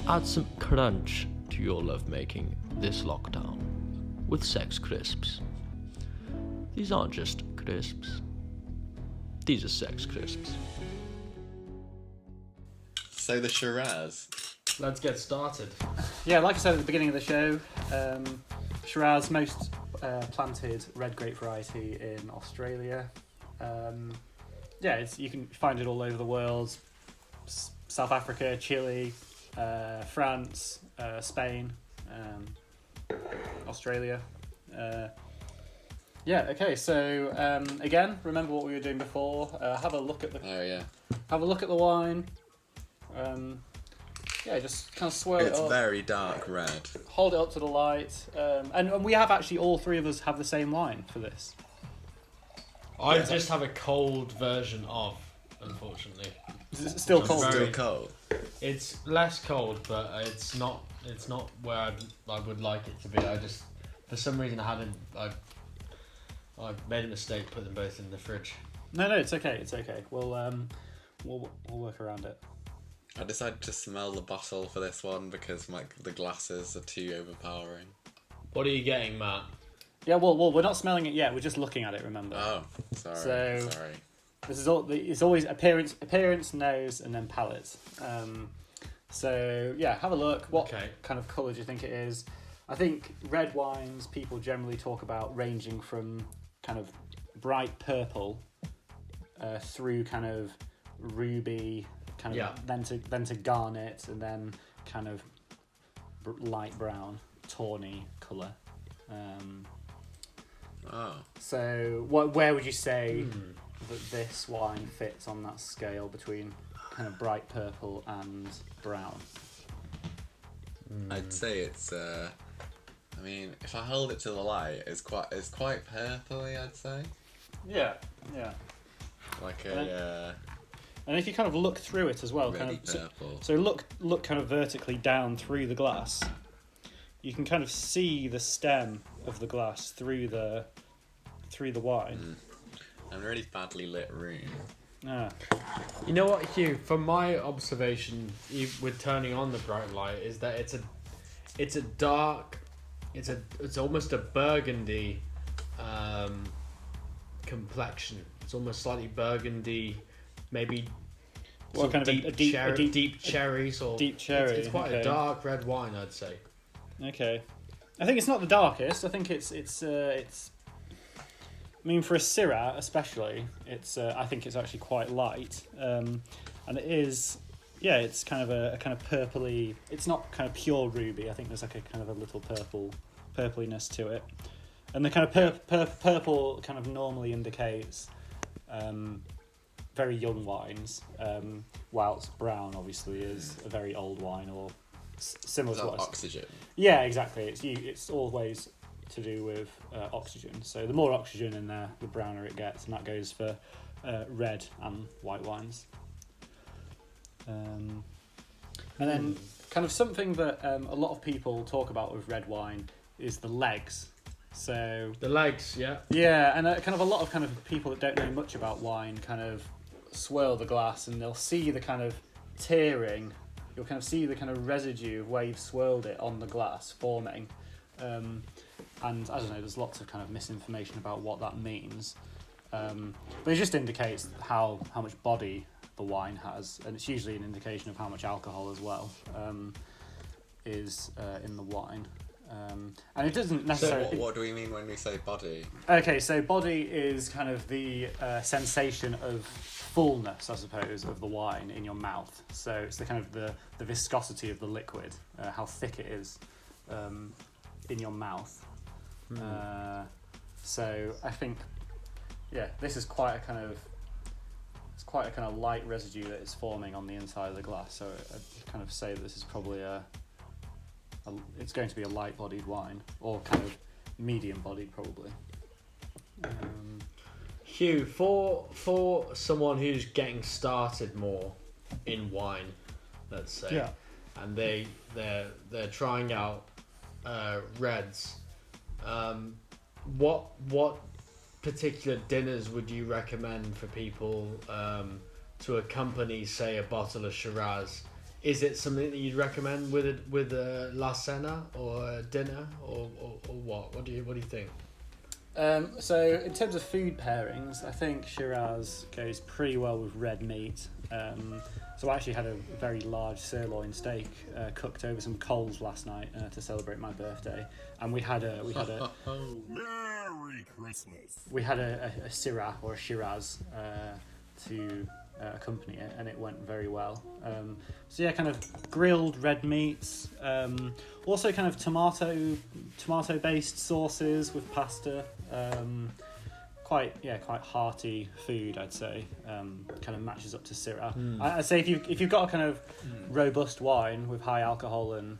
Add some crunch to your lovemaking this lockdown with Sex Crisps. These aren't just crisps. These are Sex Crisps. So the Shiraz. Let's get started. Yeah, like I said at the beginning of the show, Shiraz, most planted red grape variety in Australia. You can find it all over the world. South Africa, Chile, France, Spain, Australia. So again, remember what we were doing before. Have a look at the. Oh yeah. Have a look at the wine. Just kind of swirl it up. It's very dark red. Hold it up to the light. And we have actually, all three of us have the same wine for this. I just have a cold version of, unfortunately. Is it still cold? Still cold. It's less cold, but it's not where I would like it to be. I just, for some reason, I made a mistake putting them both in the fridge. No, it's okay. It's okay. We'll work around it. I decided to smell the bottle for this one because the glasses are too overpowering. What are you getting, Matt? Yeah, well, we're not smelling it yet. We're just looking at it. Remember? Oh, sorry. Sorry. This is all. It's always appearance, nose, and then palate. Have a look. What kind of colour do you think it is? I think red wines people generally talk about ranging from kind of bright purple through kind of ruby, then to garnet, and then kind of light brown, tawny colour. So where would you say that this wine fits on that scale between kind of bright purple and brown? I'd say it's. If I hold it to the light, it's quite purpley. I'd say. Yeah. Like a. And if you kind of look through it as well, Really purple. So look kind of vertically down through the glass. You can kind of see the stem of the glass through the wine. And a really badly lit room. Ah. You know what, Hugh? From my observation, with turning on the bright light, is that it's a dark, it's almost a burgundy complexion. It's almost slightly burgundy, maybe. What kind of a deep cherry sort of. Deep cherry. It's quite a dark red wine, I'd say. Okay, I think it's not the darkest. I think it's. I mean, for a Syrah especially, I think it's actually quite light, and it is. Yeah, it's kind of a kind of purpley. It's not kind of pure ruby. I think there's like a kind of a little purpliness to it, and the kind of purple kind of normally indicates very young wines, whilst brown obviously is a very old wine or similar to what oxygen. Yeah, exactly. It's always to do with oxygen. So the more oxygen in there, the browner it gets, and that goes for red and white wines. And then kind of something that a lot of people talk about with red wine is the legs. So the legs, yeah. Yeah, and kind of a lot of kind of people that don't know much about wine kind of swirl the glass and they'll see the kind of tearing. You'll kind of see the kind of residue of where you've swirled it on the glass forming. And I don't know, there's lots of kind of misinformation about what that means. But it just indicates how much body the wine has, and it's usually an indication of how much alcohol as well is in the wine. And it doesn't necessarily... So what do we mean when we say body? Okay, so body is kind of the sensation of fullness, I suppose, of the wine in your mouth. So it's the kind of the viscosity of the liquid, how thick it is in your mouth. So I think, this is quite a kind of light residue that is forming on the inside of the glass. So I'd kind of say that this is probably it's going to be a light-bodied wine, or kind of medium-bodied probably. Hugh, for someone who's getting started more in wine, let's say, and they're trying out reds, what particular dinners would you recommend for people to accompany, say, a bottle of Shiraz is it something that you'd recommend with a La Cena or a dinner or what? What do you think? So in terms of food pairings, I think Shiraz goes pretty well with red meat. So I actually had a very large sirloin steak cooked over some coals last night to celebrate my birthday, and we had a Merry Christmas. we had a Syrah or a Shiraz to accompany it, and it went very well. So yeah, kind of grilled red meats, also kind of tomato based sauces with pasta. Quite hearty food, I'd say. Kind of matches up to Syrah. I'd say if you've got a kind of robust wine with high alcohol and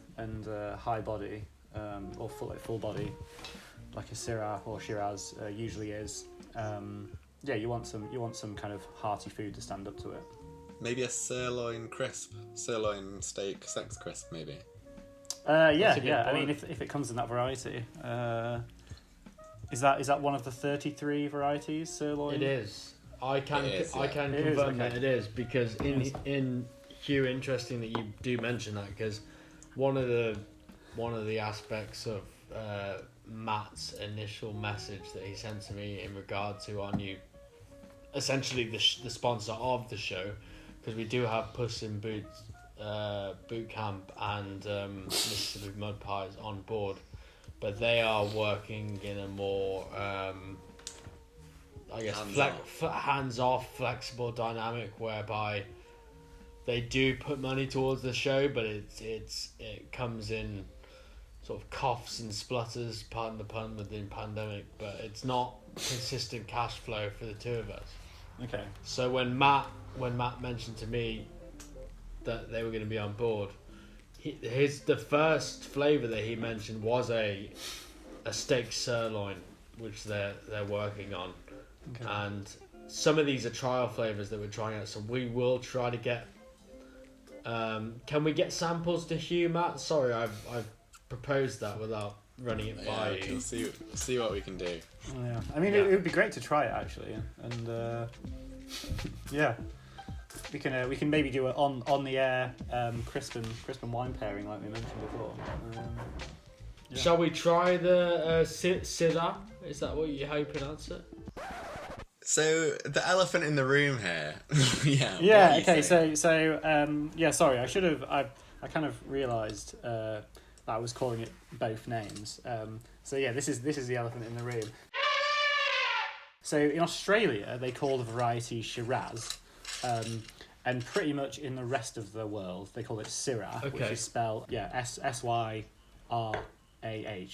high body, or full body, like a Syrah or Shiraz usually is. You want some kind of hearty food to stand up to it. Maybe a sirloin steak sex crisp, maybe. I mean, if it comes in that variety. Is that one of the 33 varieties sirloin? It is. I can It confirm is, that it is, because in Hugh, interesting that you do mention that, because one of the aspects of Matt's initial message that he sent to me in regard to our new, essentially the sponsor of the show, because we do have Puss in Boots boot camp and Mississippi Mud Pies on board, but they are working in a more hands-off, flexible dynamic, whereby they do put money towards the show, but it comes in sort of coughs and splutters, pardon the pun, within pandemic, but it's not consistent cash flow for the two of us. Okay. So when Matt mentioned to me that they were going to be on board, the first flavour that he mentioned was a steak sirloin, which they're working on. Okay. And some of these are trial flavours that we're trying out, so we will try to get. Can we get samples to Hugh, Matt? Sorry, I've proposed that without running it by you. We'll see what we can do. Yeah, I mean, it would be great to try it actually, and yeah, we can maybe do it on the air crisp and wine pairing like we mentioned before. Yeah. Shall we try the Syrah? Is that what you pronounce it? So the elephant in the room here. Yeah. Yeah. Okay. So sorry. I should have. I kind of realised that I was calling it both names. So yeah, this is the elephant in the room. So in Australia, they call the variety Shiraz, and pretty much in the rest of the world, they call it Syrah, which is spelled Syrah.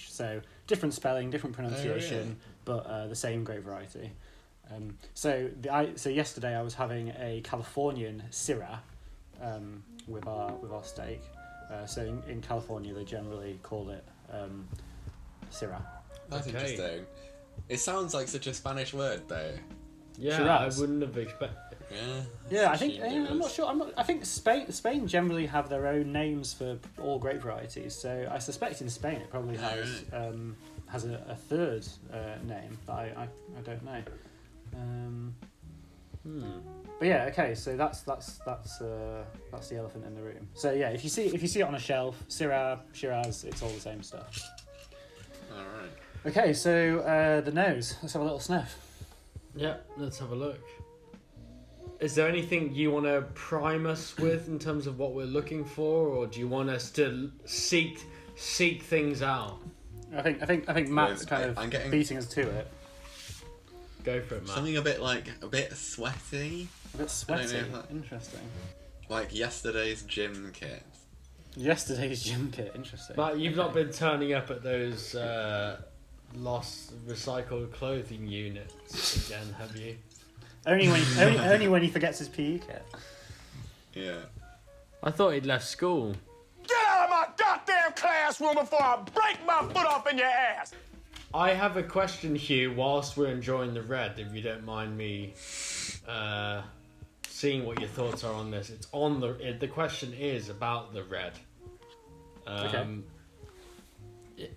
So different spelling, different pronunciation, but the same grape variety. So yesterday I was having a Californian Syrah with our steak. So in California they generally call it Syrah. That's interesting. It sounds like such a Spanish word, though. Yeah, Shiraz. I wouldn't have expected. Yeah, I think I'm not sure. I think Spain generally have their own names for all grape varieties. So I suspect in Spain it probably has a third name, but I don't know. But yeah, okay. So that's the elephant in the room. So yeah, if you see it on a shelf, Syrah, Shiraz, it's all the same stuff. All right. Okay, so the nose. Let's have a little sniff. Yeah, let's have a look. Is there anything you want to prime us with in terms of what we're looking for, or do you want us to seek things out? I think Matt's kind of beating us to it. Go for it, Matt. Something a bit sweaty. A bit sweaty. That... Interesting. Like yesterday's gym kit. Yesterday's gym kit. Interesting. Matt, you've not been turning up at those lost recycled clothing units again, have you? Only when he forgets his PE kit. Yeah. I thought he'd left school. Get out of my goddamn classroom before I break my foot off in your ass! I have a question, Hugh, whilst we're enjoying the red, if you don't mind me seeing what your thoughts are on this. It's on the question is about the red. Okay.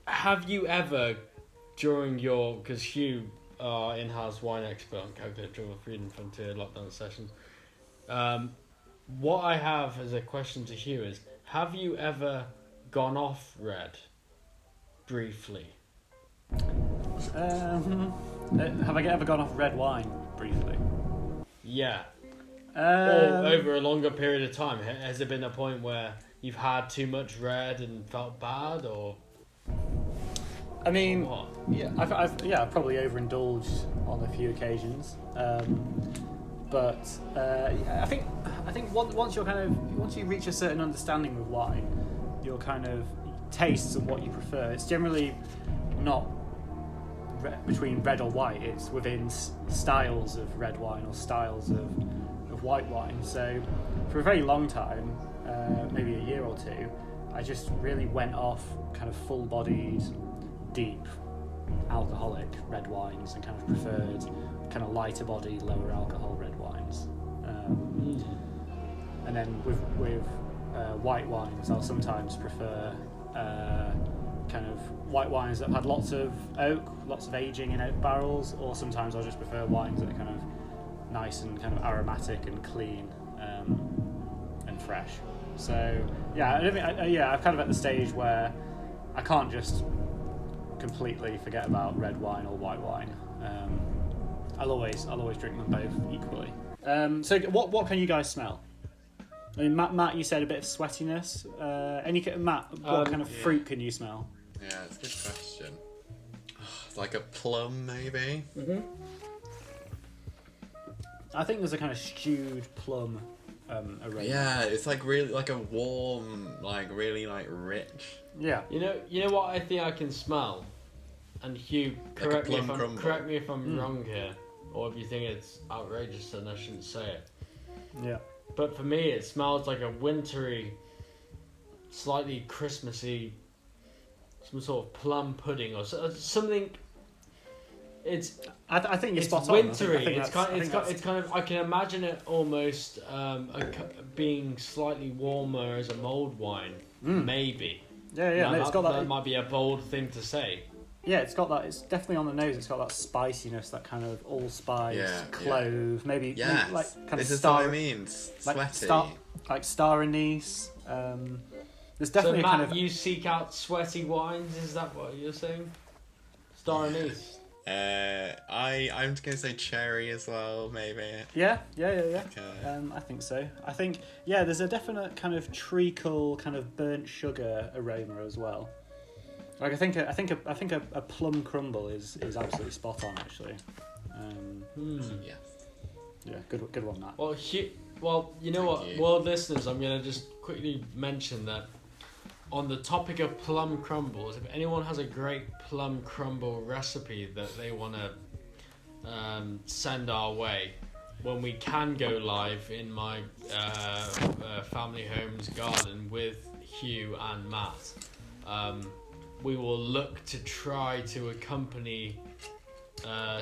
Have you ever, during your, because Hugh, our in-house wine expert on Calculated Drivel Freedom Frontier lockdown sessions, What I have as a question to Hugh is: have you ever gone off red briefly? Have I ever gone off red wine briefly? Yeah. Or Um, over a longer period of time, has there been a point where you've had too much red and felt bad, or I mean, what? yeah, I've probably overindulged on a few occasions, but yeah, I think once you reach a certain understanding with wine, your kind of tastes of what you prefer. It's generally not between red or white. It's within styles of red wine or styles of white wine. So for a very long time, maybe a year or two, I just really went off kind of full-bodied, deep, alcoholic red wines and kind of preferred kind of lighter body, lower alcohol red wines. And then with white wines, I'll sometimes prefer kind of white wines that have had lots of oak, lots of aging in oak barrels, or sometimes I'll just prefer wines that are kind of nice and kind of aromatic and clean and fresh. So yeah, I don't think, I'm kind of at the stage where I can't just completely forget about red wine or white wine. I'll always drink them both equally. So what can you guys smell? I mean, Matt, you said a bit of sweatiness. Matt, what kind of fruit can you smell? Yeah, it's a good question. It's like a plum, maybe. Mm-hmm. I think there's a kind of stewed plum aroma. Yeah, it's like really like a warm, like really like rich. Yeah. You know what I think I can smell, and Hugh, correct me if I'm wrong here, or if you think it's outrageous and I shouldn't say it. Yeah. But for me, it smells like a wintry, slightly Christmassy, some sort of plum pudding or something. It's I think you're it's spot wintry. on. It's kind of I can imagine it almost being slightly warmer as a mulled wine, maybe. Yeah. Now, No, it's got that. That might be a bold thing to say. Yeah, it's got that. It's definitely on the nose. It's got that spiciness, that kind of allspice, clove, maybe like kind this of is star. what I mean. Sweaty. Like star anise. There's definitely so Matt, a kind of. you seek out sweaty wines. Is that what you're saying? Star anise. I'm gonna say cherry as well, maybe. Yeah. Okay. I think so. I think there's a definite kind of treacle, kind of burnt sugar aroma as well. Like I think a plum crumble is absolutely spot on actually. Yeah. Yeah, good one, Matt. Well, you know what, world listeners, I'm gonna just quickly mention that on the topic of plum crumbles, if anyone has a great plum crumble recipe that they want to send our way, when we can go live in my family home's garden with Hugh and Matt, we will look to try to accompany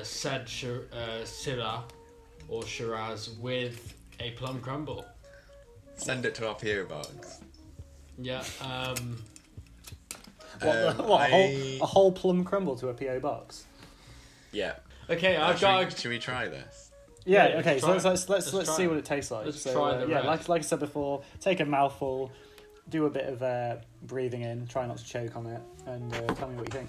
said Syrah or Shiraz with a plum crumble. Send it to our PO box. Yeah. A whole plum crumble to a PO box? Yeah. Okay, Should we try this? Yeah. Okay. So let's let's see what it tastes like. Let's so, try the red. like I said before, take a mouthful, do a bit of breathing in, try not to choke on it, and tell me what you think.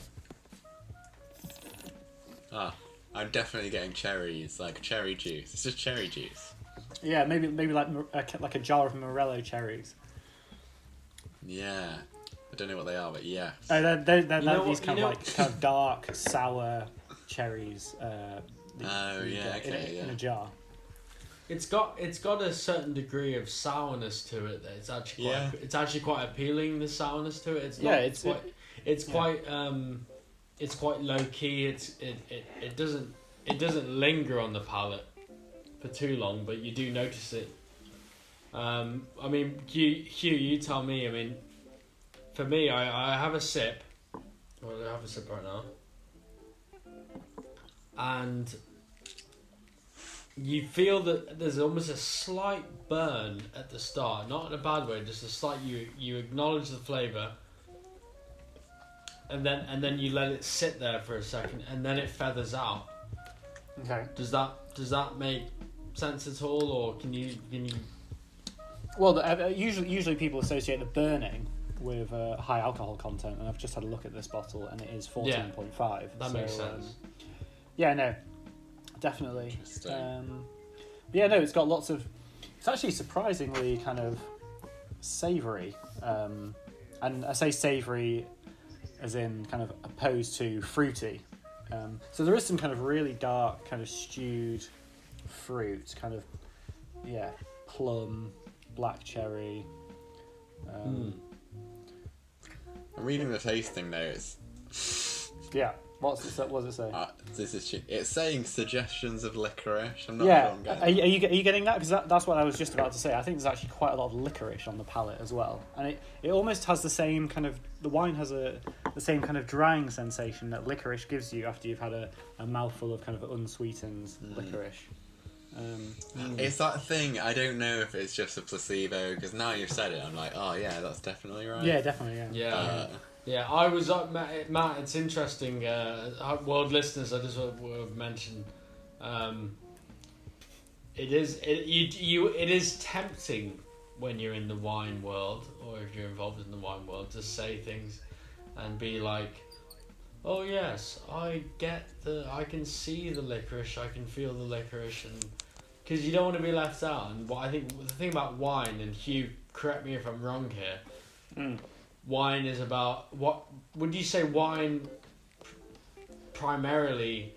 I'm definitely getting cherries, like cherry juice. It's just cherry juice. Yeah, maybe like a jar of Morello cherries. Yeah. I don't know what they are, but yeah. They're these kind of dark, sour cherries. In a jar. It's got a certain degree of sourness to it. That it's actually quite appealing. The sourness to it. It's quite low key. It doesn't linger on the palate for too long, but you do notice it. I mean, Hugh, you tell me. I mean, for me, I have a sip. Well, I have a sip right now, and you feel that there's almost a slight burn at the start, not in a bad way, just a slight. You acknowledge the flavour, and then you let it sit there for a second, and then it feathers out. Okay. Does that make sense at all, or can you? Well, usually people associate the burning with high alcohol content, and I've just had a look at this bottle, and it is 14.5. That makes sense. Yeah, no, definitely. Yeah, no, it's got lots of. It's actually surprisingly kind of savoury, and I say savoury as in kind of opposed to fruity. So there is some kind of really dark, kind of stewed fruit, kind of plum, black cherry. I'm reading the tasting notes. Yeah. What does it say? It's saying suggestions of licorice. I'm not sure I'm getting. Are you getting that? Because that's what I was just about to say. I think there's actually quite a lot of licorice on the palate as well, and it almost has the same kind of. The wine has the same kind of drying sensation that licorice gives you after you've had a mouthful of kind of unsweetened licorice. It's that thing. I don't know if it's just a placebo, because now you've said it, I'm like, oh yeah, that's definitely right. Yeah, definitely. Yeah. Yeah, I was up, Matt. It's interesting. World listeners, I just want to mention, it is tempting when you're in the wine world, or if you're involved in the wine world, to say things and be like, "Oh yes, I can see the licorice, I can feel the licorice," and because you don't want to be left out. And what I think the thing about wine, and Hugh, correct me if I'm wrong here. Wine is about, what would you say wine primarily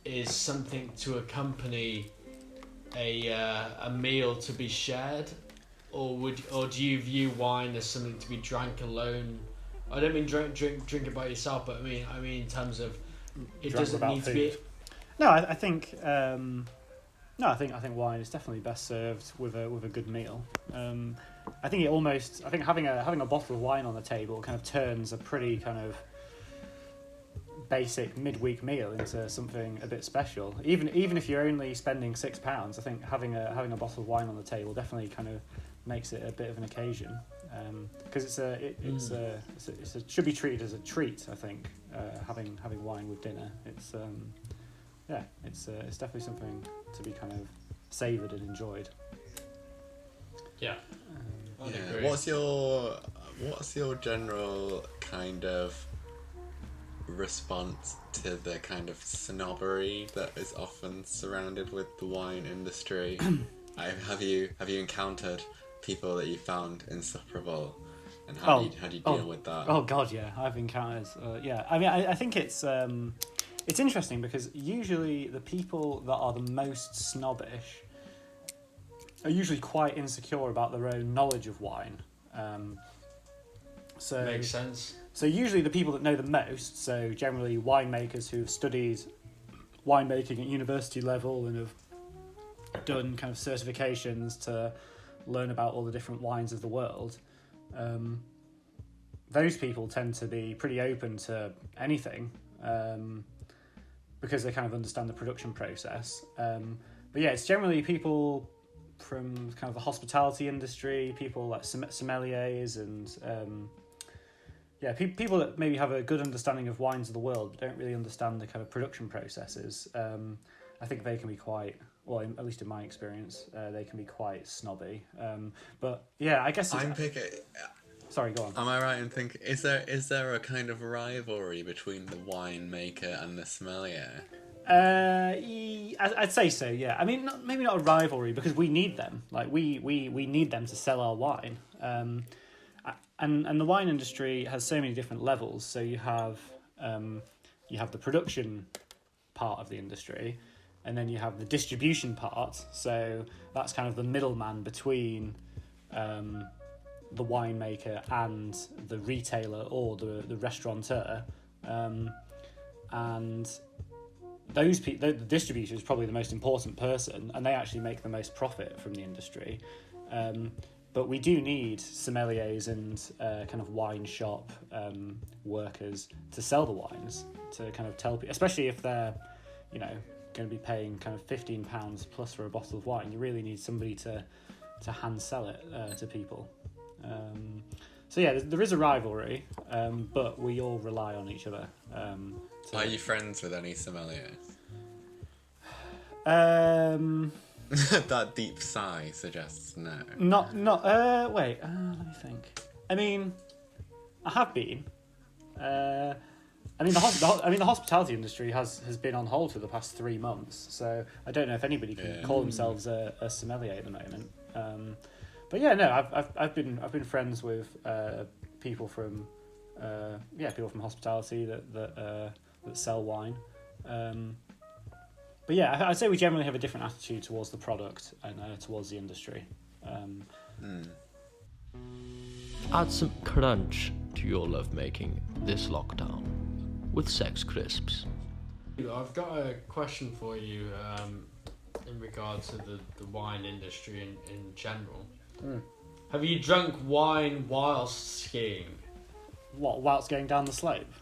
is something to accompany a meal to be shared, or do you view wine as something to be drank alone? I don't mean drink it by yourself, but I mean in terms of it doesn't need to be. No, I think I think wine is definitely best served with a good meal. I think having a bottle of wine on the table kind of turns a pretty kind of basic midweek meal into something a bit special. Even if you're only spending £6, I think having a bottle of wine on the table definitely kind of makes it a bit of an occasion, because it should be treated as a treat. I think having wine with dinner, it's definitely something to be kind of savoured and enjoyed. Yeah. Yeah. What's your general kind of response to the kind of snobbery that is often surrounded with the wine industry? Have you encountered people that you found insufferable, and how do you deal with that? Oh God, yeah, I've encountered. I mean, I think it's interesting because usually the people that are the most snobbish are usually quite insecure about their own knowledge of wine. So makes sense. So usually the people that know the most, so generally winemakers who've studied winemaking at university level and have done kind of certifications to learn about all the different wines of the world, those people tend to be pretty open to anything, because they kind of understand the production process. But yeah, it's generally people from kind of the hospitality industry, people like sommeliers and people that maybe have a good understanding of wines of the world but don't really understand the kind of production processes. I think they can be quite, well, at least in my experience, they can be quite snobby. But yeah, I guess sorry, go on. Am I right in thinking, is there a kind of rivalry between the winemaker and the sommelier? I'd say so, yeah. I mean, maybe not a rivalry, because we need them. Like, we need them to sell our wine. And the wine industry has so many different levels. So you have the production part of the industry, and then you have the distribution part. So that's kind of the middleman between the winemaker and the retailer or the restaurateur. And those people, the distributor is probably the most important person, and they actually make the most profit from the industry. But we do need sommeliers and kind of wine shop workers to sell the wines, to kind of tell people, especially if they're, going to be paying kind of £15 plus for a bottle of wine. You really need somebody to hand sell it to people. So yeah, there is a rivalry, but we all rely on each other. Are you friends with any sommeliers? That deep sigh suggests no. Not. Wait. Let me think. I mean, I have been. The hospitality industry has been on hold for the past 3 months, so I don't know if anybody can call themselves a sommelier at the moment. But yeah, no, I've been friends with people from hospitality that sell wine. But yeah, I'd say we generally have a different attitude towards the product and towards the industry. Add some crunch to your lovemaking this lockdown with Sex Crisps. I've got a question for you in regards to the wine industry in general. Have you drunk wine whilst skiing? What, whilst going down the slope?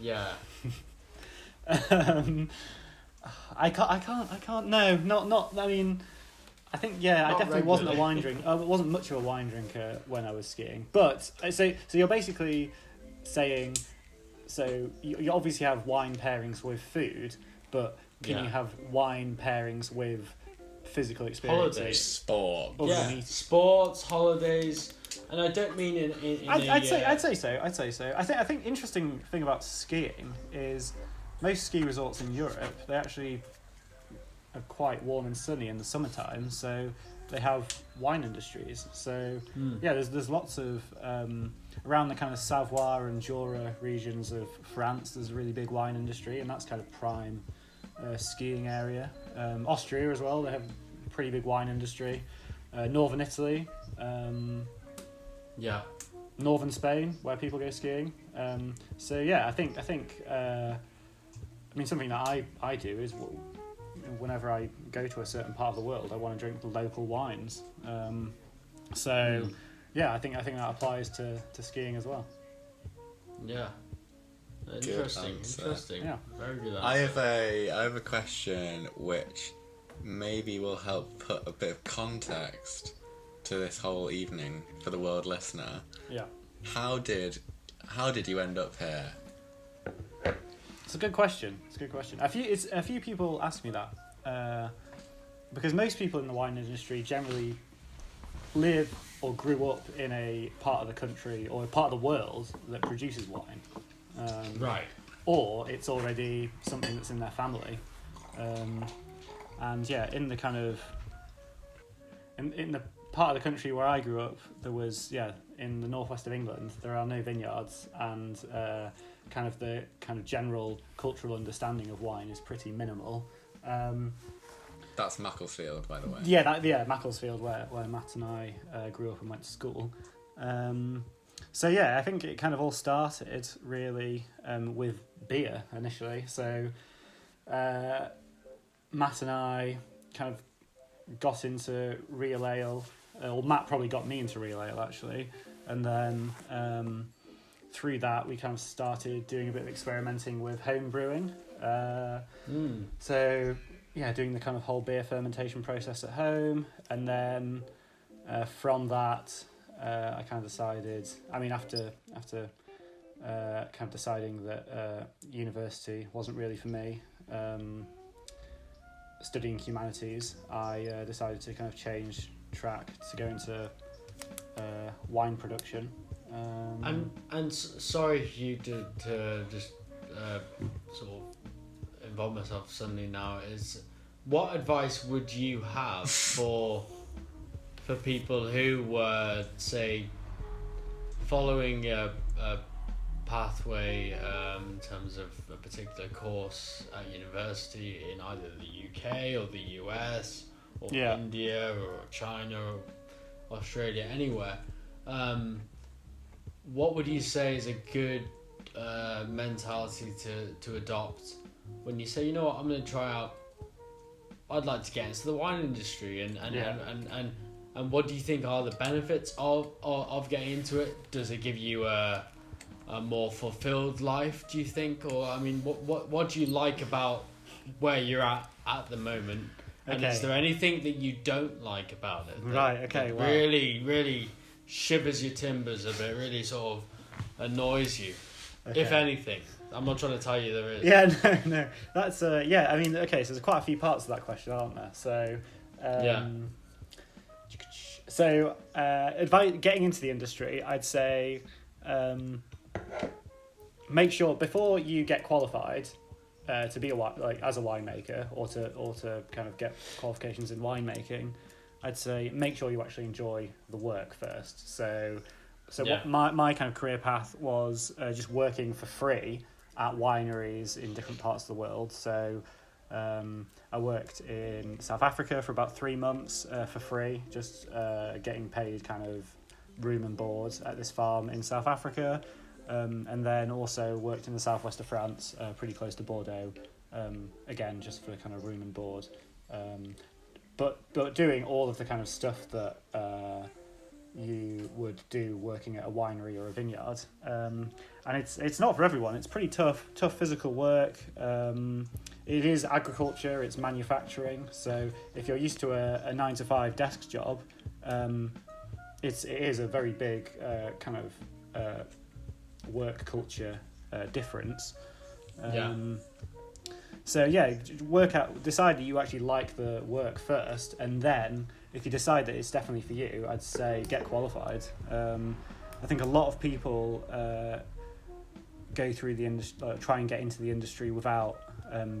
Yeah. I can't. No, not. I mean, I think I definitely wasn't a wine drinker. I wasn't much of a wine drinker when I was skiing. But so you're basically saying, so you obviously have wine pairings with food, but can you have wine pairings with physical experiences? Holidays, sport. Sports, holidays, and I don't mean in I'd say so. I think interesting thing about skiing is most ski resorts in Europe, they actually are quite warm and sunny in the summertime, so they have wine industries. So there's lots of around the kind of Savoie and Jura regions of France. There's a really big wine industry, and that's kind of prime skiing area. Austria as well, they have a pretty big wine industry. Northern Italy, northern Spain, where people go skiing. I think something that I do is whenever I go to a certain part of the world, I want to drink the local wines. I think that applies to skiing as well. Yeah. Interesting. Yeah. Very good answer. I have a question which maybe will help put a bit of context to this whole evening for the world listener. Yeah. How did you end up here? It's a good question. A few people ask me that because most people in the wine industry generally live or grew up in a part of the country or a part of the world that produces wine. Right. Or it's already something that's in their family. In the kind of in the part of the country where I grew up, there was in the northwest of England there are no vineyards, and the general cultural understanding of wine is pretty minimal. That's Macclesfield, by the way. Macclesfield, where Matt and I grew up and went to school. I think it kind of all started really with beer initially. So Matt and I kind of got into real ale. Matt probably got me into real ale actually, and then through that we kind of started doing a bit of experimenting with home brewing. Doing the kind of whole beer fermentation process at home, and then from that I kind of decided, after kind of deciding that university wasn't really for me, studying humanities, I decided to kind of change track to go into wine production. Sorry for you to just sort of involve myself suddenly now. What advice would you have for people who were, say, following a pathway in terms of a particular course at university in either the UK or the US or India or China or Australia, anywhere? What would you say is a good mentality to adopt when you say, you know what, I'm going to try out, I'd like to get into the wine industry, and what do you think are the benefits of getting into it? Does it give you a more fulfilled life, do you think? Or what do you like about where you're at the moment? And is there anything that you don't like about it? That really, really shivers your timbers a bit, really sort of annoys you, if anything? I'm not trying to tell you there is. No. That's so there's quite a few parts of that question, aren't there? So So, getting into the industry, I'd say make sure before you get qualified to be as a winemaker or to kind of get qualifications in winemaking, I'd say make sure you actually enjoy the work first. So what my kind of career path was just working for free at wineries in different parts of the world. So I worked in South Africa for about 3 months for free, just getting paid kind of room and board at this farm in South Africa. And then also worked in the southwest of France, pretty close to Bordeaux, again, just for kind of room and board. But doing all of the kind of stuff that you would do working at a winery or a vineyard. And it's not for everyone. It's pretty tough physical work. It is agriculture, it's manufacturing. So if you're used to a 9-to-5 desk job, it is a very big kind of work culture difference. So decide that you actually like the work first, and then if you decide that it's definitely for you, I'd say get qualified. I think a lot of people go through the industry, try and get into the industry without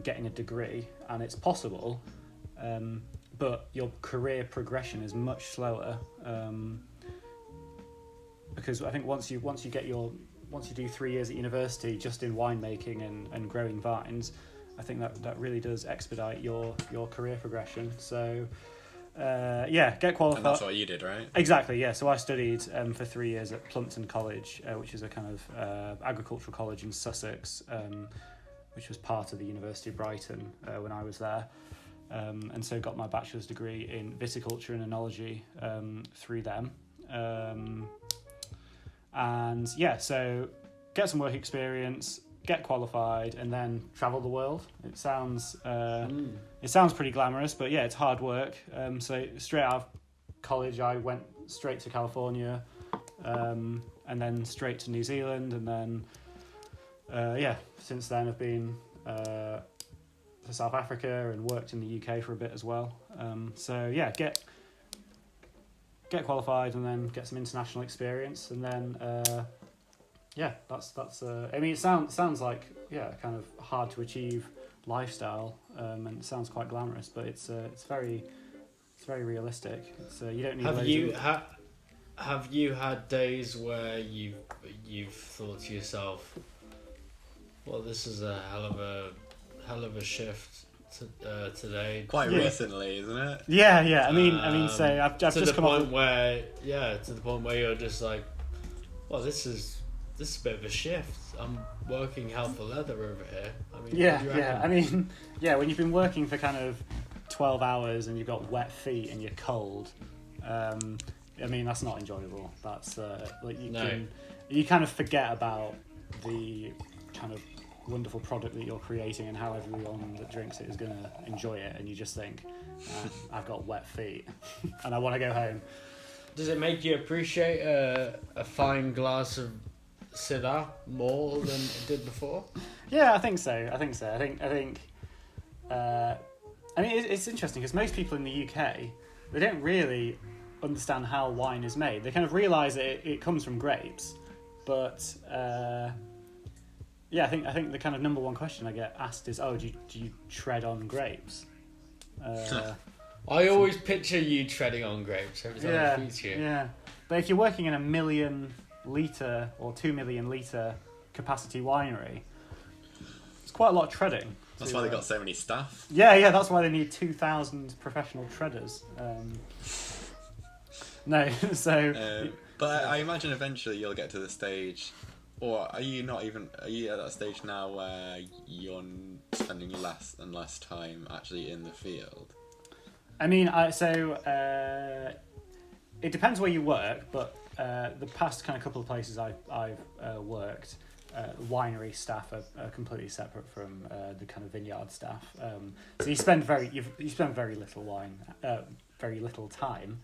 getting a degree, and it's possible, but your career progression is much slower, because I think once you do 3 years at university just in winemaking and growing vines, I think that really does expedite your career progression. So get qualified. And that's what you did, right? Exactly, yeah. So I studied for 3 years at Plumpton College, which is a kind of agricultural college in Sussex, which was part of the University of Brighton when I was there. And so got my bachelor's degree in viticulture and enology through them. So get some work experience, get qualified, and then travel the world. It sounds pretty glamorous, but yeah, it's hard work. So straight out of college, I went straight to California, and then straight to New Zealand, and then since then I've been to South Africa and worked in the UK for a bit as well. Get qualified and then get some international experience, and then that's I mean, it sounds like kind of hard to achieve lifestyle, and it sounds quite glamorous, but it's very realistic. It's you don't need. Have you had days where you've thought to yourself, well, this is a hell of a shift today? Quite recently, isn't it? Yeah. I mean, say I've to just the come point up where to the point where you're just like, well, this is a bit of a shift. I'm working hell for leather over here. I mean, when you've been working for kind of 12 hours and you've got wet feet and you're cold, I mean, that's not enjoyable. That's you kind of forget about the kind of wonderful product that you're creating and how everyone that drinks it is going to enjoy it, and you just think, I've got wet feet and I want to go home. Does it make you appreciate a fine glass of Syrah more than it did before? Yeah, I think so. I think I mean, it's interesting because most people in the UK, they don't really understand how wine is made. They kind of realise that it comes from grapes, but I think the kind of number one question I get asked is, do you tread on grapes? I always picture you treading on grapes every time I speak to you. Yeah, but if you're working in a 1 million litre or 2 million litre capacity winery, it's quite a lot of treading. That's why they got so many staff. Yeah, that's why they need 2,000 professional treaders. But I imagine eventually you'll get to the stage, or are you at that stage now where you're spending less and less time actually in the field? I mean, it depends where you work, but the past kind of couple of places I've worked, winery staff are completely separate from the kind of vineyard staff. So you spend very little time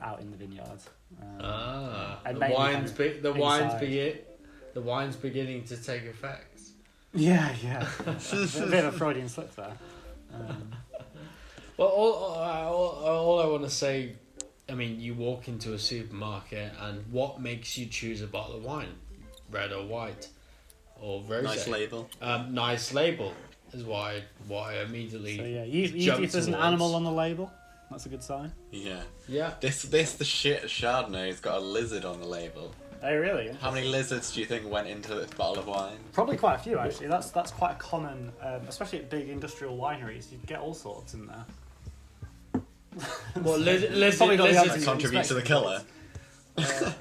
out in the vineyard. The wine's beginning to take effect. Yeah. A bit of a Freudian slip there. Well, all I want to say, I mean, you walk into a supermarket, and what makes you choose a bottle of wine, red or white, or rosé? Nice label. Nice label is what I immediately. So yeah, usually if there's an towards. animal on the label, that's a good sign. Yeah. Yeah. The shit Chardonnay's got a lizard on the label. Oh really? How many lizards do you think went into this bottle of wine? Probably quite a few actually. That's quite a common, especially at big industrial wineries. You get all sorts in there. Well, Probably not the lizards. answer That you contribute to the expected. colour.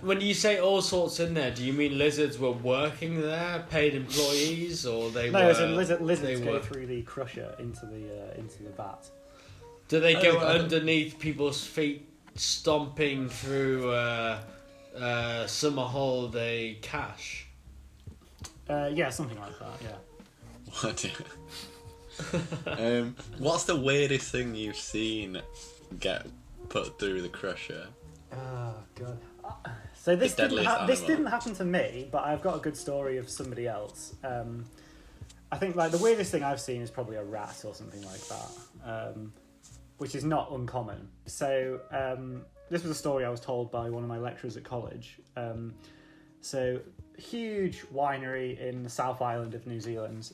When you say all sorts in there, do you mean lizards were working there, paid employees, or they No, were? as in lizards they go were- through the crusher into the vat. Do they Oh, go they got it. underneath people's feet, stomping through summer holiday cash? Yeah, something like that. Yeah. What? What's the weirdest thing you've seen get put through the crusher? Oh god. So this The didn't, deadliest this animal. didn't happen to me, but I've got a good story of somebody else. I think like the weirdest thing I've seen is probably a rat or something like that, which is not uncommon. So this was a story I was told by one of my lecturers at college. So huge winery in the South Island of New Zealand,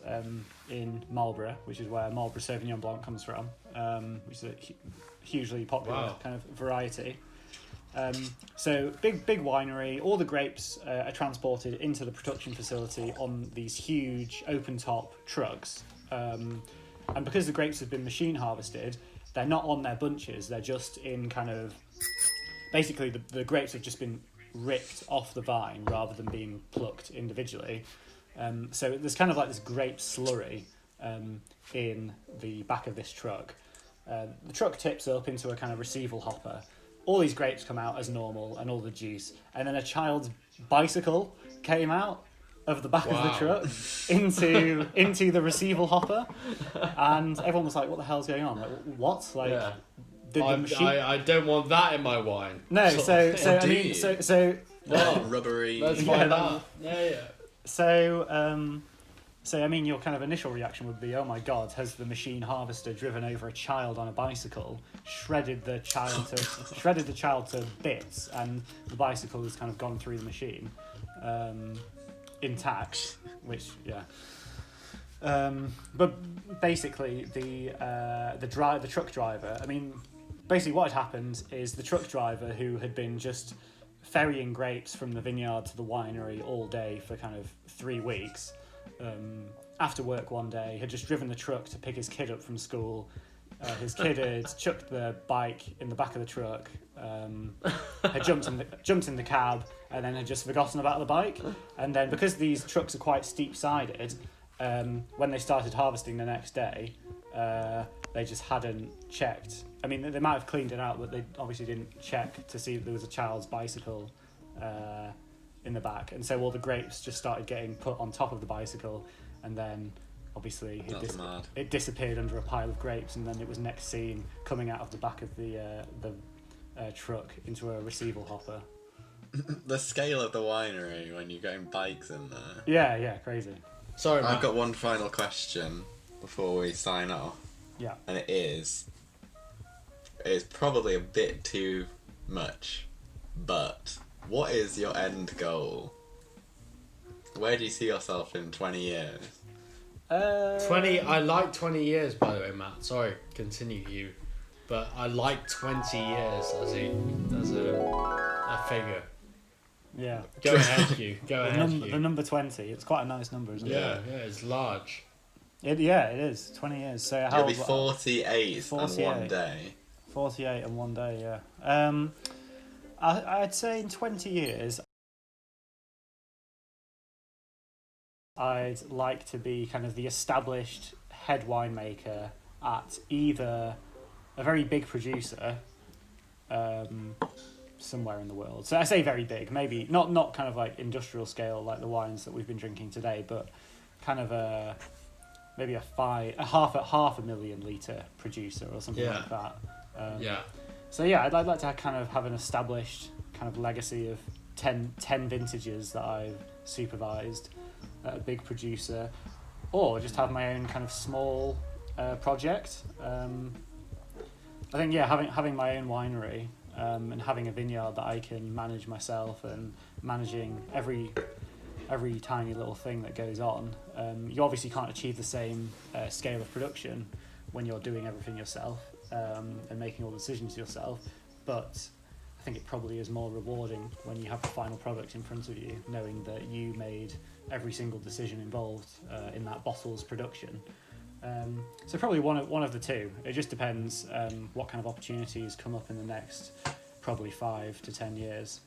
in Marlborough, which is where Marlborough Sauvignon Blanc comes from, which is a hugely popular Wow. kind of variety. So big winery, all the grapes are transported into the production facility on these huge open top trucks. And because the grapes have been machine harvested, they're not on their bunches, they're just in kind of, basically the grapes have just been ripped off the vine rather than being plucked individually. So there's kind of like this grape slurry in the back of this truck. The truck tips up into a kind of receival hopper. All these grapes come out as normal and all the juice, and then a child's bicycle came out of the back of the truck into the receival hopper, and everyone was like, "What the hell's going on? Like, what? Like, Yeah. the machine?" I don't want that in my wine. No, so Or I do mean, you? so Rubbery. Let's Yeah, find that- out. Yeah. So I mean, your kind of initial reaction would be, "Oh my God, has the machine harvester driven over a child on a bicycle, shredded the child to bits, and the bicycle has kind of gone through the machine, intact?" Which, yeah. But basically, the truck driver. I mean, basically, what had happened is the truck driver, who had been just ferrying grapes from the vineyard to the winery all day for kind of 3 weeks. After work one day, had just driven the truck to pick his kid up from school. His kid had chucked the bike in the back of the truck, had jumped in the cab, and then had just forgotten about the bike. And then because these trucks are quite steep-sided, when they started harvesting the next day, they just hadn't checked. I mean, they might have cleaned it out, but they obviously didn't check to see that there was a child's bicycle in the back, and so all the grapes just started getting put on top of the bicycle, and then obviously Mad. it disappeared under a pile of grapes, and then it was next seen coming out of the back of the truck into a receival hopper. The scale of the winery when you're getting bikes in there. Yeah, crazy. Sorry, I've Matt. got one final question before we sign off, Yeah. and it's probably a bit too much, but what is your end goal? Where do you see yourself in 20 years? 20. I like 20 years, by the way, Matt. Sorry, continue you, but I like 20 years as a figure. Yeah. Go ahead, you. Go ahead, The you. number 20. It's quite a nice number, isn't Yeah, it's large. it? It is. 20 years. So how You'll be 48 on 48. one day. 48 in one day, yeah. I'd say in 20 years, I'd like to be kind of the established head winemaker at either a very big producer somewhere in the world. So I say very big, maybe not kind of like industrial scale like the wines that we've been drinking today, but kind of maybe half a million litre producer or something Yeah. like that. Yeah. So yeah, I'd like to kind of have an established kind of legacy of 10 vintages that I've supervised at a big producer, or just have my own kind of small project. I think having my own winery and having a vineyard that I can manage myself and managing every tiny little thing that goes on. You obviously can't achieve the same scale of production when you're doing everything yourself and making all the decisions yourself, but I think it probably is more rewarding when you have the final product in front of you, knowing that you made every single decision involved in that bottle's production. So probably one of the two. It just depends what kind of opportunities come up in the next probably 5 to 10 years.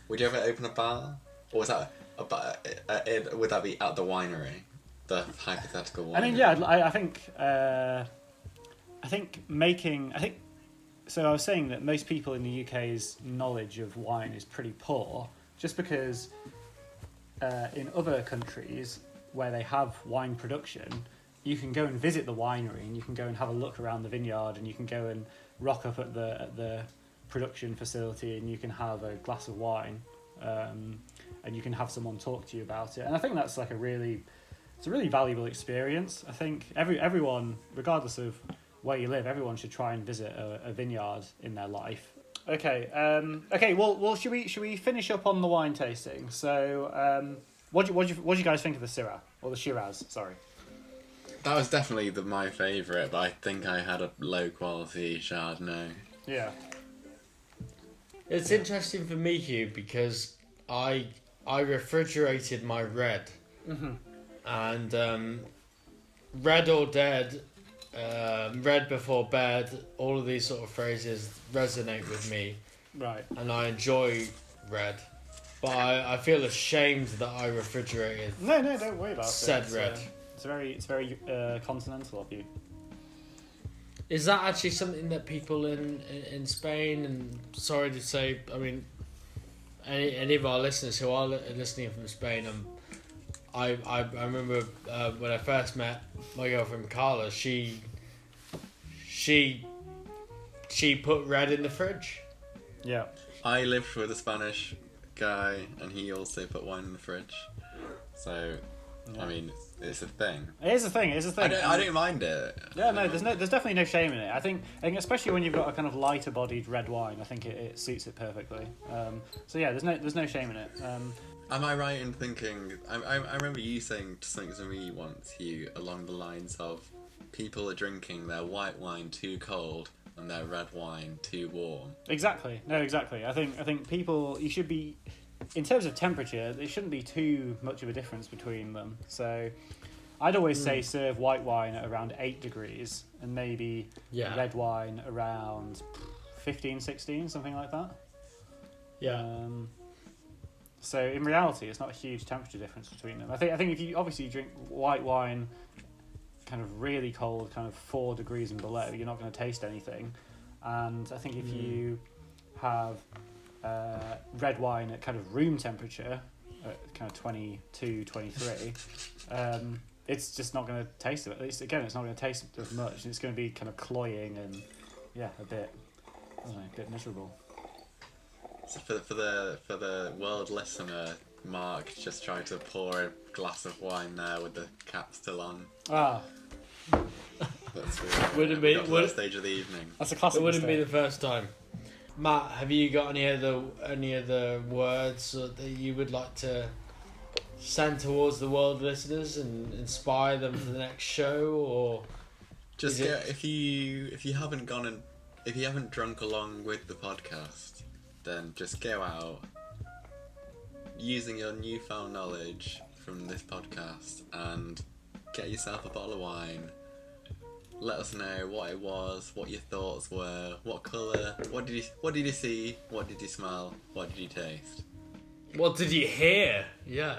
Would you ever open a bar? Or was that would that be at the winery? The hypothetical winery? I mean, yeah, I think so. I was saying that most people in the UK's knowledge of wine is pretty poor, just because in other countries where they have wine production, you can go and visit the winery and you can go and have a look around the vineyard and you can go and rock up at the production facility and you can have a glass of wine and you can have someone talk to you about it. And I think that's like a really valuable experience. I think everyone, regardless of where you live, everyone should try and visit a vineyard in their life. Okay. Well, should we finish up on the wine tasting? So, what do you guys think of the Syrah or the Shiraz? Sorry. That was definitely my favourite, but I think I had a low quality Chardonnay. Yeah. It's interesting for me, Hugh, because I refrigerated my red, and red or dead, red before bed. All of these sort of phrases resonate with me, Right. and I enjoy red. But I feel ashamed that I refrigerated No, don't worry about said it. red. It's very continental of you. Is that actually something that people in Spain, and sorry to say, I mean, any of our listeners who are listening from Spain, I remember when I first met my girlfriend Carla, she put red in the fridge. Yeah. I lived with a Spanish guy, and he also put wine in the fridge. So, I mean, it's a thing. It is a thing. I don't mind it. Yeah, no, there's definitely no shame in it. I think especially when you've got a kind of lighter bodied red wine, I think it suits it perfectly. So yeah, there's no shame in it. Am I right in thinking? I remember you saying something to me once, Hugh, along the lines of people are drinking their white wine too cold and their red wine too warm. Exactly. No, exactly. I think people, you should be, in terms of temperature, there shouldn't be too much of a difference between them. So I'd always say serve white wine at around 8 degrees and maybe red wine around 15, 16, something like that. Yeah. So in reality, it's not a huge temperature difference between them. I think if you obviously drink white wine kind of really cold, kind of 4 degrees and below, you're not going to taste anything. And I think if you have red wine at kind of room temperature, at kind of 22, 23, it's just not going to taste it. At least, again, it's not going to taste as much. It's going to be kind of cloying and, a bit miserable. So for the world listener, Mark just tried to pour a glass of wine there with the cap still on. Ah. That's really Wouldn't be the stage of the evening. That's a classic. It wouldn't be mistake. the first time. Matt, have you got any other words that you would like to send towards the world listeners and inspire them for the next show, or just if you haven't drunk along with the podcast, then just go out using your newfound knowledge from this podcast and get yourself a bottle of wine. Let us know what it was, what your thoughts were, what colour, what did you see, what did you smell, what did you taste? what did you hear? Yeah.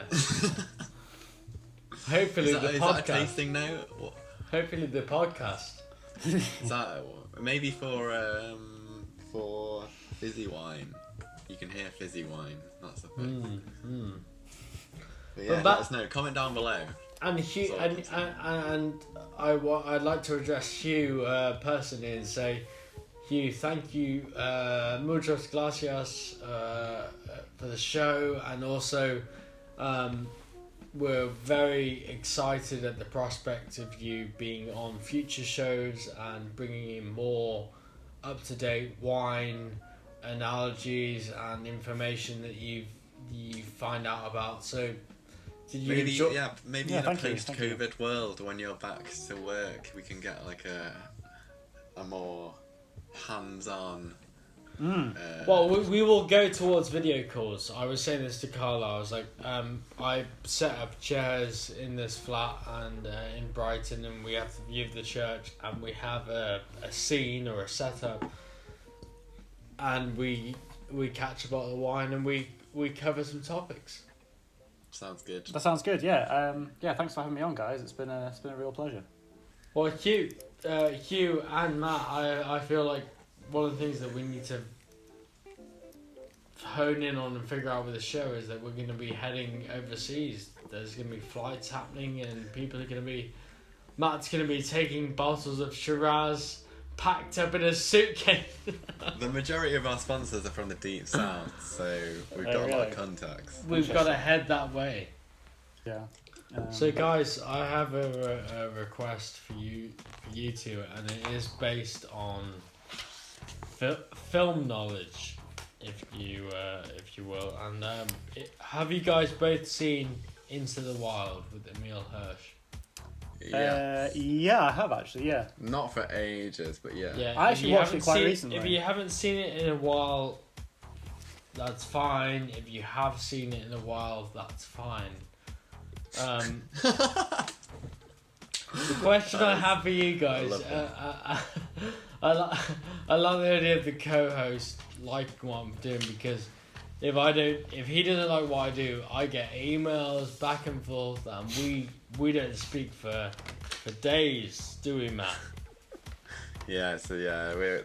Hopefully Is podcast. that a tasting note? What? Hopefully the podcast. Is that maybe for fizzy wine? You can hear fizzy wine. That's the thing. But yeah, let us know. Comment down below. And Hugh, and I'd like to address Hugh personally and say, Hugh, thank you, muchas gracias for the show, and also we're very excited at the prospect of you being on future shows and bringing in more up-to-date wine analogies and information that you find out about. So, did you Maybe enjoy? maybe Yeah, in a thank you, post-COVID world, when you're back to work, we can get like a more hands-on. Well, we will go towards video calls. I was saying this to Carla. I was like, I set up chairs in this flat and in Brighton, and we have to view the church, and we have a scene or a setup, and we catch a bottle of wine, and we cover some topics. Sounds good. That sounds good. Yeah. Thanks for having me on, guys. It's been a real pleasure. Well, Hugh and Matt, I feel like one of the things that we need to hone in on and figure out with the show is that we're going to be heading overseas. There's going to be flights happening, and people are going to be... Matt's going to be taking bottles of Shiraz packed up in a suitcase. The majority of our sponsors are from the deep south, so we've got a lot of contacts. We've got to head that way. Yeah. So guys, I have a request for you two, and it is based on film knowledge, if you will. And have you guys both seen Into the Wild with Emil Hirsch? Yeah, I have actually. Yeah. Not for ages, but yeah. Yeah, I actually watched it quite recently. If you haven't seen it in a while, that's fine. If you have seen it in a while, that's fine. The question I have for you guys, I love the idea of the co-host liking what I'm doing, because if he doesn't like what I do, I get emails back and forth, and we don't speak for days, do we, Matt? Yeah, so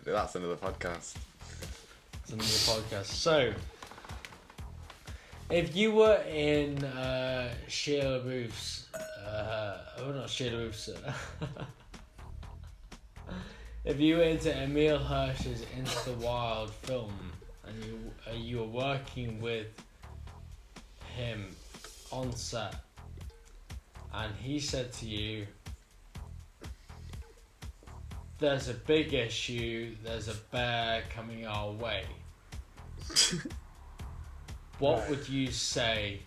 that's another podcast. It's another podcast. So, if you were in Shia LaBeouf's, not Shia LaBeouf's, if you were into Emil Hirsch's Into the Wild film, and you were working with him on set, and he said to you, there's a big issue, there's a bear coming our way, what would you say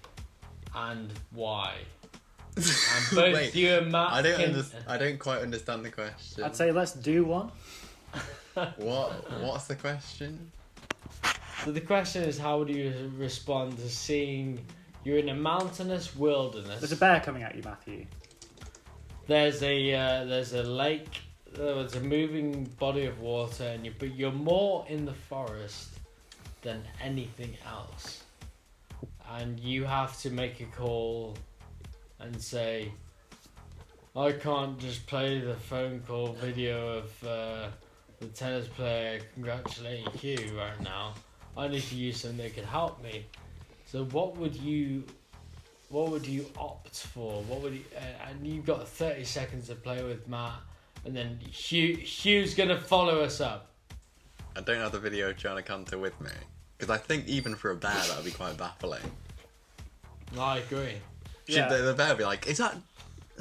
and why? And both Wait, you and Matt I don't quite understand the question. I'd say let's do one. What's the question? So the question is, how would you respond to seeing you're in a mountainous wilderness? There's a bear coming at you, Matthew. There's a lake. There's a moving body of water, but you're more in the forest than anything else, and you have to make a call and say, I can't just play the phone call video of the tennis player congratulating Hugh right now. I need to use something that could help me. So what would you opt for? And you've got 30 seconds to play with, Matt, and then Hugh's gonna follow us up. I don't have the video of Gianna Conte with me, because I think even for a bear that would be quite baffling. I agree. Should the bear be like, is that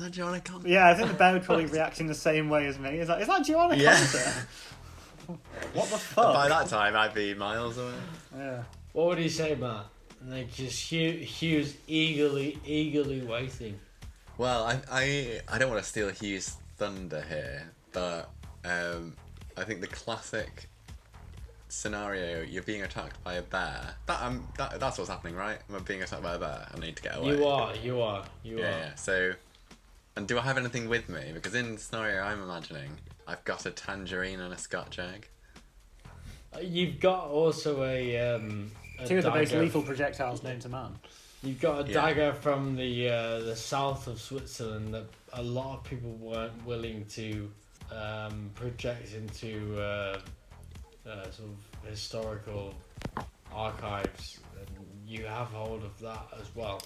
Gianna Conte? Yeah, I think the bear would probably react in the same way as me. Is that Joanna Conte? What the fuck? By that time, I'd be miles away. Yeah. What would he say, Matt? Like, just Hugh's eagerly waiting. Well, I don't want to steal Hugh's thunder here, but I think the classic scenario, you're being attacked by a bear. That's what's happening, right? I'm being attacked by a bear. I need to get away. You are. Yeah. So, and do I have anything with me? Because in the scenario I'm imagining, I've got a tangerine and a Scotch egg. You've got also a two of the most dagger. lethal projectiles known to man. You've got a dagger from the south of Switzerland that a lot of people weren't willing to project into sort of historical archives, and you have hold of that as well.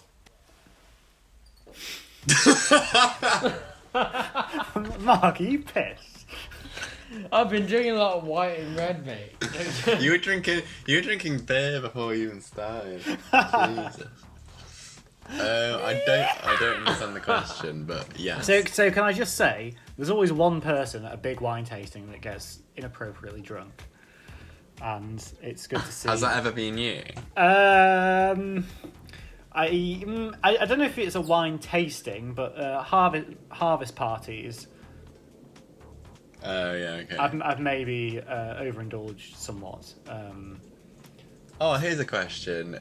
Mark, are you pissed? I've been drinking a lot of white and red, mate. You were drinking beer before you even started. Jesus. I don't understand the question, but yeah. So can I just say, there's always one person at a big wine tasting that gets inappropriately drunk, and it's good to see. Has that ever been you? I don't know if it's a wine tasting, but harvest parties. Oh yeah, okay. I've maybe overindulged somewhat. Oh, here's a question.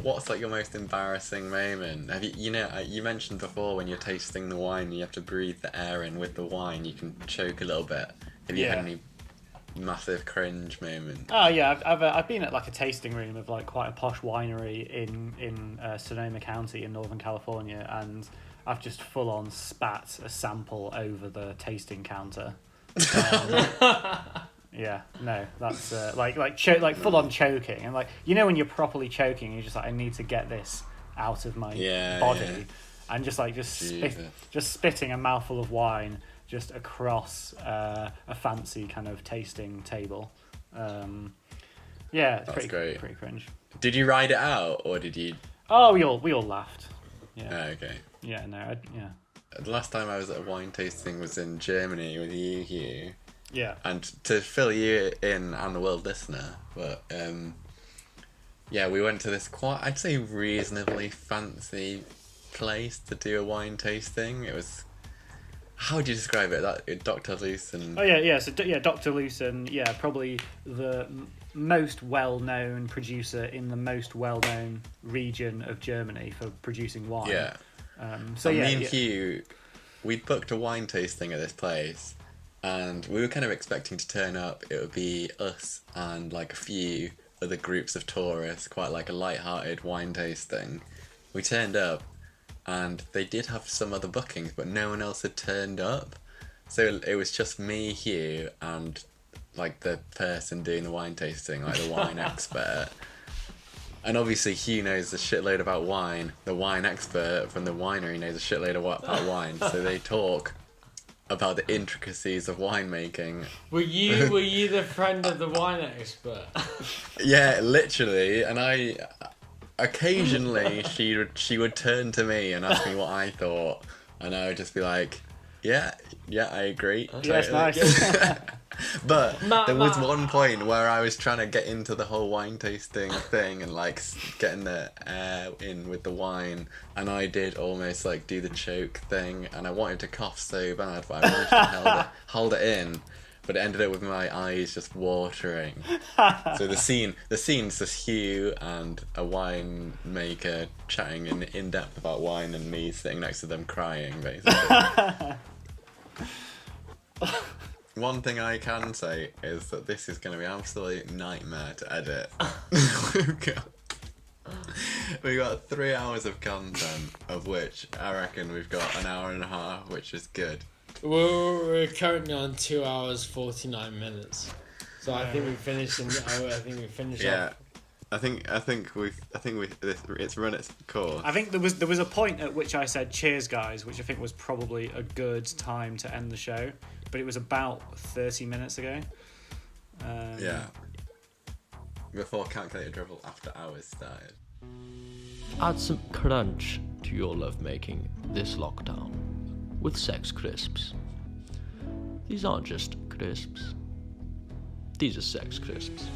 What's like your most embarrassing moment? You mentioned before when you're tasting the wine, you have to breathe the air in with the wine. You can choke a little bit. Have you had any massive cringe moment? Oh yeah, I've been at like a tasting room of like quite a posh winery in Sonoma County in Northern California, and I've just full on spat a sample over the tasting counter. Yeah, no, that's like full on choking, and like when you're properly choking, you're just like, I need to get this out of my body, and just spitting a mouthful of wine just across a fancy kind of tasting table. It's That's great. Pretty cringe. Did you ride it out, or did you? Oh, we all laughed. Yeah. Oh, okay. Yeah. No. Yeah. The last time I was at a wine tasting was in Germany with you, Hugh. Yeah. And to fill you in and the world listener, but we went to this I'd say reasonably fancy place to do a wine tasting. It was, how would you describe it? Dr. Lucen. Oh yeah. So Dr. Lucen, probably the most well-known producer in the most well-known region of Germany for producing wine. Yeah. Me and Hugh, we'd booked a wine tasting at this place. And we were kind of expecting to turn up. It would be us and like a few other groups of tourists, quite like a light-hearted wine tasting. We turned up, and they did have some other bookings, but no one else had turned up. So it was just me, Hugh, and like the person doing the wine tasting, like the wine expert. And obviously Hugh knows a shitload about wine. The wine expert from the winery knows a shitload about wine. So they talk about the intricacies of winemaking. Were you the friend of the wine expert? Yeah, literally. And I occasionally she would turn to me and ask me what I thought, and I would just be like, yeah, I agree. Yes, nice. But there was one point where I was trying to get into the whole wine tasting thing and like getting the air in with the wine, and I did almost like do the choke thing, and I wanted to cough so bad, but I managed to hold it in, but it ended up with my eyes just watering. So the scene's just Hugh and a winemaker chatting in depth about wine, and me sitting next to them crying, basically. One thing I can say is that this is going to be an absolute nightmare to edit. We've got 3 hours of content, of which I reckon we've got an hour and a half, which is good. We're currently on 2 hours 49 minutes, so I think we finished. Yeah, I think it's run its course. I think there was a point at which I said cheers guys, which I think was probably a good time to end the show, but it was about 30 minutes ago. Yeah. Before Calculated Drivel After Hours started. Add some crunch to your lovemaking this lockdown with Sex Crisps. These aren't just crisps. These are Sex Crisps.